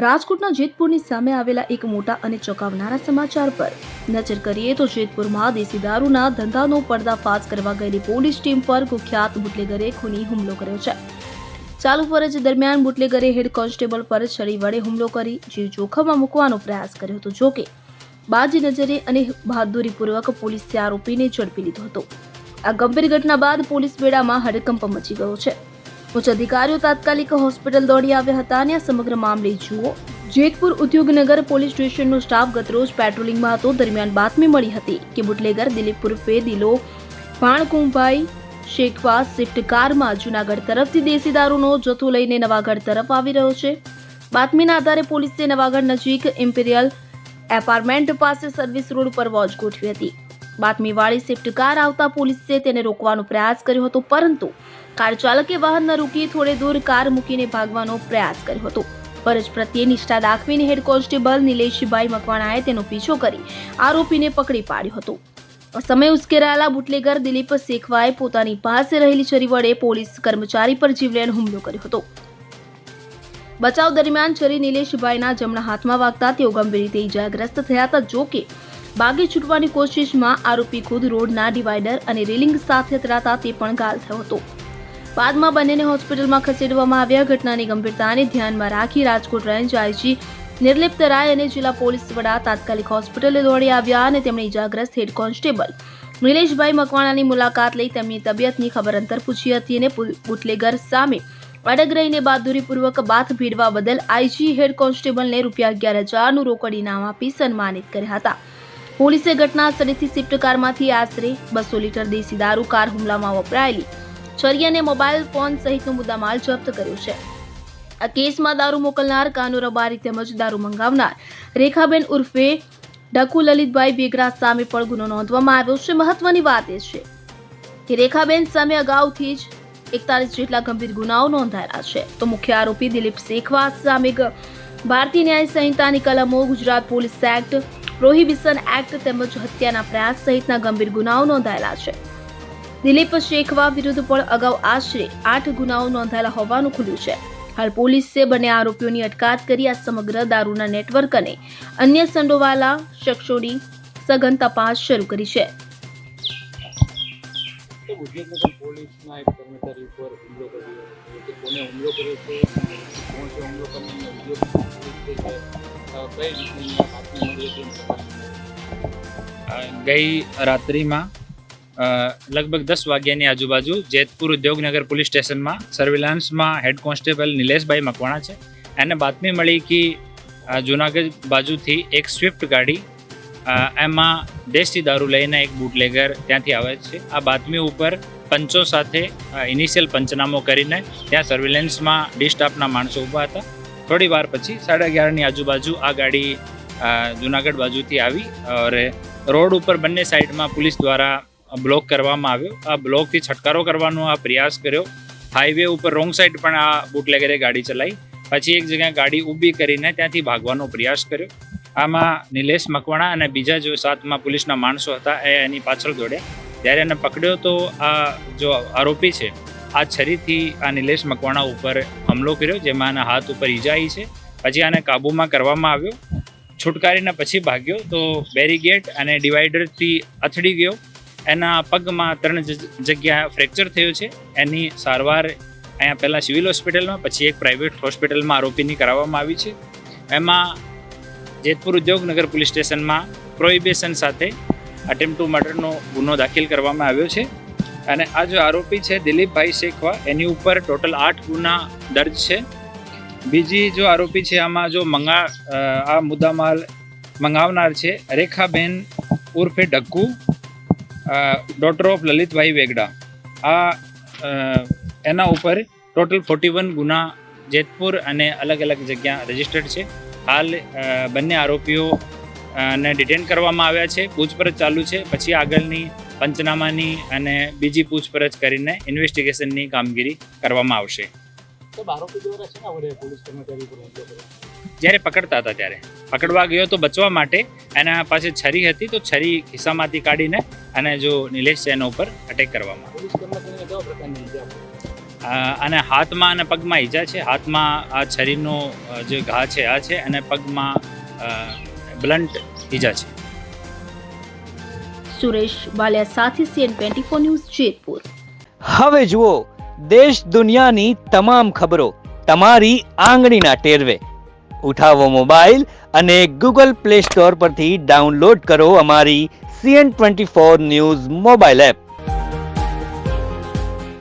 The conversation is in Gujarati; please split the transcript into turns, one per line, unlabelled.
રાજકોટના જેતપુરની સામે આવેલા એક મોટા અને ચોંકાવનારા સમાચાર પર નજર કરીએ તો જેતપુરમાં દેશી દારૂના ધંધાનો પર્દાફાશ કરવા ગયેલી પોલીસ ટીમ પર કુખ્યાત બુટલેગરે ખૂની હુમલો કર્યો છે। ચાલુ ફરજ દરમિયાન બુટલેગરે હેડ કોન્સ્ટેબલ પર છરી વડે હુમલો કરી જીવ જોખમમાં મૂકવાનો પ્રયાસ કર્યો હતો। જો કે બાજી નજરે અને બહાદુરીપૂર્વક પોલીસે આરોપીને ઝડપી લીધો હતો। આ ગંભીર ઘટના બાદ પોલીસ બેડામાં હડકંપ મચી ગયો છે। ઉચ્ચ અધિકારીઓ તાત્કાલિક હોસ્પિટલ દોડી આવ્યા હતા અને આ સમગ્ર મામલે જુઓ। જેતપુર ઉદ્યોગનગર પોલીસ સ્ટેશનનો સ્ટાફ ગતરોજ પેટ્રોલિંગમાં હતો। દરમિયાન બાતમી મળી હતી કે બુટલેગર દિલીપ ઉર્ફે દિલો ભાણકુંભાઈ શેખવા સ્વિફ્ટ કારમાં જૂનાગઢ તરફથી દેશી દારૂનો જથ્થો લઈને નવાગઢ તરફ આવી રહ્યો છે। બાતમીના આધારે પોલીસે નવાગઢ નજીક ઇમ્પિરિયલ એપાર્ટમેન્ટ પાસે સર્વિસ રોડ પર વોચ ગોઠવી હતી। બાતમીવાળી સ્વિફ્ટ કાર આવતા પોલીસે તેને રોકવાનો પ્રયાસ કર્યો હતો, પરંતુ કાર ચાલકે વાહન ન રોકી થોડે દૂર કાર મૂકીને ભાગવાનો પ્રયાસ કર્યો હતો। ફરજ પ્રત્યે નિષ્ઠા દાખવીને હેડ કોન્સ્ટેબલ નિલેશભાઈ મકવાણાએ તેનો પીછો કરી આરોપીને પકડી પાડ્યો હતો। આ સમયે ઉશ્કેરાયેલા બુટલેગર દિલીપ શેખવાએ પોતાની પાસે રહેલી છરી વડે પોલીસ કર્મચારી પર જીવલેણ હુમલો કર્યો હતો। બચાવ દરમિયાન છરી નિલેશભાઈના જમણા હાથમાં વાગતા તેઓ ગંભીર રીતે ઇજાગ્રસ્ત થયા હતા। જો કે ભાગી છૂટવાની કોશિશમાં આરોપી ખુદ રોડના ડિવાઈડર અને રેલિંગ સાથે અથડાતા તે પણ ઘાયલ થયો હતો। બાદમાં બંનેને હોસ્પિટલમાં ખસેડવામાં આવ્યા। ઘટનાની ગંભીરતાને ધ્યાનમાં રાખી રાજકોટ રેન્જ આઈજી નિર્લિપ્ત રાય અને જિલ્લા પોલીસ વડા તાત્કાલિક હોસ્પિટલે દોડી આવ્યા અને તેમણે ઇજાગ્રસ્ત હેડ કોન્સ્ટેબલ નિલેશભાઈ મકવાણાની મુલાકાત લઈ તેમની તબિયતની ખબર અંતર પૂછી હતી અને બુટલેગર સામે અડગ રહીને બહાદુરીપૂર્વક બાથ ભીડવા બદલ આઈજી હેડ કોન્સ્ટેબલને ₹11,000નું રોકડ ઇનામ આપી સન્માનિત કર્યા હતા। પોલીસે ઘટના સ્થળેથી સ્વિફ્ટ કારમાંથી આશરે 200 લીટર દેશી દારૂ, કાર હુમલામાં વપરાયેલી છરી અને મોબાઈલ ફોન સહિતનો મુદ્દામાલ જપ્ત કર્યો છે। આ કેસમાં દારૂ મોકલનાર, કાનૂ રબારી તેમજ દારૂ મંગાવનાર રેખાબેન ઉર્ફે ઢકુ લલિતભાઈ વેગરા સામે પણ ગુનો નોંધવામાં આવ્યો છે। મહત્વની વાત એ છે કે રેખાબેન સામે અગાઉથી જ 41 જેટલા ગંભીર ગુનાઓ નોંધાયેલા છે। તો મુખ્ય આરોપી દિલીપ શેખવા સામે ભારતીય ન્યાય સંહિતાની કલમો, Gujarat police act, prohibition act તેમજ હત્યાના પ્રયાસ સહિતના ગંભીર ગુનાઓ નોંધાયેલા છે। દિલીપ શેખવા વિરુદ્ધ પણ અગાઉ આશરે 8 ગુનાઓ નોંધાયેલા હોવાનું ખુલ્યું છે। હાલ પોલીસે બંને આરોપીઓની અટકાયત કરી આ સમગ્ર દારૂના નેટવર્ક અને અન્ય સંડોવાયેલા શખ્સોની સઘન તપાસ શરૂ કરી છે।
પોલીસના એક કર્મચારી ઉપર હુમલો કર્યો છે, કોને હુમલો કર્યો છે, કોણ છે હુમલો કરનારનો વિડીયો છે કે કઈ રીતની બાતમી મળી હતી?
ગઈ રાત્રિમાં લગભગ 10 વાગ્યાની આજુબાજુ જેતપુર ઉદ્યોગનગર પોલીસ સ્ટેશનમાં સર્વેલન્સમાં હેડ કોન્સ્ટેબલ નિલેશભાઈ મકવાણા છે। એને બાતમી મળી કે જૂનાગઢ બાજુથી એક સ્વિફ્ટ ગાડી એમાં દેશી દારૂ લઈને એક બુટલેગર ત્યાંથી આવે છે। આ બાતમી ઉપર પંચો સાથે ઇનિશિયલ પંચનામો કરીને ત્યાં સર્વેલન્સમાં ડી સ્ટાફના માણસો ઊભા હતા। થોડી વાર પછી 11:30ની આજુબાજુ આ ગાડી જૂનાગઢ બાજુથી આવી और રોડ ઉપર બંને સાઈડમાં પોલીસ દ્વારા બ્લોક કરવામાં આવ્યો। આ બ્લોકથી છટકારો કરવાનો આ પ્રયાસ કર્યો। હાઈવે ઉપર રોંગ સાઈડ પણ આ બુટલેગરે ગાડી ચલાવી, પછી એક જગ્યાએ ગાડી ઊભી કરીને ત્યાંથી ભાગવાનો પ્રયાસ કર્યો। આમાં નિલેશ મકવાણા અને બીજા જો સાથમાં પોલીસના માણસો હતા એ એની પાછળ દોડ્યા। ત્યારે એને પકડ્યો તો આ જો આરોપી છે આ છરીથી આ નિલેશ મકવાણા ઉપર હુમલો કર્યો, જેમાં એના હાથ ઉપર ઈજા આવી છે। પછી આને કાબૂમાં કરવામાં આવ્યો, છુટકારીને પછી ભાગ્યો તો બેરીગેટ અને ડિવાઈડરથી અથડી ગયો। એના પગમાં 3 જગ્યા ફ્રેક્ચર થયો છે। એની સારવાર અહીંયા પહેલાં સિવિલ હોસ્પિટલમાં, પછી એક પ્રાઇવેટ હોસ્પિટલમાં આરોપીની કરાવવામાં આવી છે। એમાં જેતપુર ઉદ્યોગનગર પોલીસ સ્ટેશનમાં પ્રોહિબિશન સાથે અટેમ્પ્ટ ટુ મર્ડરનો ગુનો દાખલ કરવામાં આવ્યો છે। અને આ જો આરોપી છે દિલીપભાઈ શેખવા, એની ઉપર ટોટલ 8 ગુના દર્જ છે। બીજી જો આરોપી છે આમાં જો આ મુદ્દામાલ મંગાવનાર છે રેખાબેન ઉર્ફે ઢક્કુ, ડોટર ઓફ લલિતભાઈ વેગડા। આ એના ઉપર ટોટલ 41 ગુના જેતપુર અને અલગ અલગ જગ્યા રજિસ્ટર્ડ છે। હાલ બંને આરોપીઓ ને ડિટેન કરવામાં આવ્યા છે, પૂછપરછ ચાલુ છે। પછી આગળની પંચનામાની અને બીજી પૂછપરછ કરીને ઇન્વેસ્ટિગેશનની કામગીરી કરવામાં આવશે। જ્યારે પકડતા હતા ત્યારે પકડવા ગયો તો બચવા માટે એના પાસે છરી હતી, તો છરી ખિસ્સામાંથી કાઢીને અને જો નિલેશ છે એના ઉપર અટેક કરવામાં આવ્યો। અને હાથમાં અને પગમાં ઈજા છે. હાથમાં આ છરીનો જે ઘા છે આ છે અને પગમાં બ્લન્ટ ઈજા છે.
સુરેશ વાલિયા સાથે CN24 ન્યૂઝ જેતપુર.
હવે જુઓ દેશ દુનિયાની તમામ ખબરો તમારી આંગળીના ટેરવે. ઉઠાવો મોબાઈલ અને ગૂગલ પ્લે સ્ટોર પરથી ડાઉનલોડ કરો અમારી CN24 ન્યૂઝ મોબાઈલ એપ.